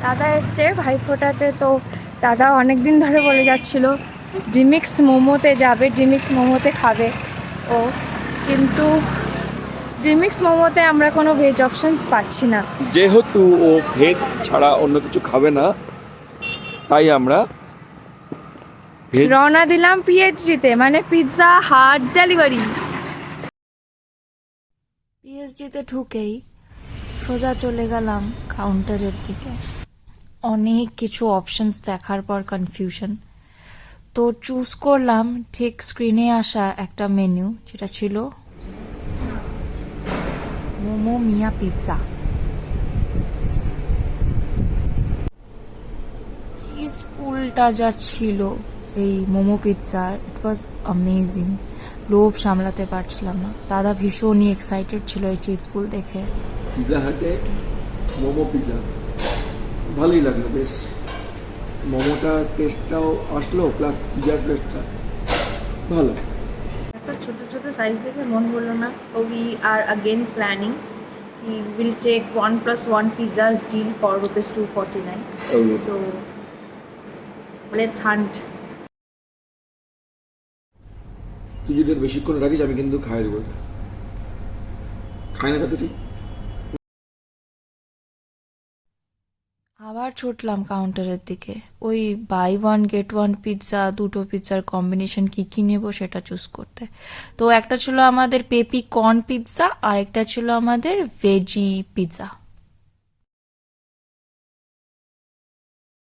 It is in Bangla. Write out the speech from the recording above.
দাদা এসছে ভাইফোঁটাতে, তো দাদা অনেক দিন ধরে বলে যাচ্ছিল ডিমিক্স মোমোতে যাবে, ডিমিক্স মোমোতে খাবে ও, কিন্তু ডিমিক্স মোমোতে আমরা কোনো ভেজ অপশনস পাচ্ছি না। যেহেতু ও ভেজ ছাড়া অন্য কিছু খাবে না, তাই আমরা ভেজ রওনা দিলাম পিএইচডিতে, মানে পিৎজা হাট ডেলিভারি। পিএইচডিতে ঢুকেই সোজা চলে গেলাম কাউন্টারের দিকে। অনেক কিছু অপশনস দেখার পর কনফিউশন, তো চুজ করলাম ঠিক স্ক্রিনে আসা একটা মেনু, যেটা ছিল মোমো মিয়া পিৎজা। চিজ পুলটা যা ছিল এই মোমো পিৎজার, ইট ওয়াজ অ্যামেজিং। লোভ সামলাতে পারছিলাম না। দাদা ভীষণই এক্সাইটেড ছিল এই চিজ পুল দেখে। পিৎজা হাটে মোমো পিৎজা ভালোই লাগলো বেশ। মোমোটা টেস্টটাও আসলো, প্লাস পিৎজার টেস্টটা ভালো। একটা ছোট ছোট সাইজ দেখে মন বললো না, তো we are again planning we will take 1+1 pizzas deal for ₹249. So let's hunt. তুই যদি বেশিক্ষণ রাখিস আমি কিন্তু খাই দেবো। খাই না কত ঠিক। আবার ছুটলাম কাউন্টারের দিকে, ওই buy one get one pizza, দুটো পিৎজার কম্বিনেশন কী নেবো সেটা চুজ করতে। তো একটা ছিল আমাদের পেপি কর্ন পিৎজা, আর একটা ছিল আমাদের ভেজি পিৎজা।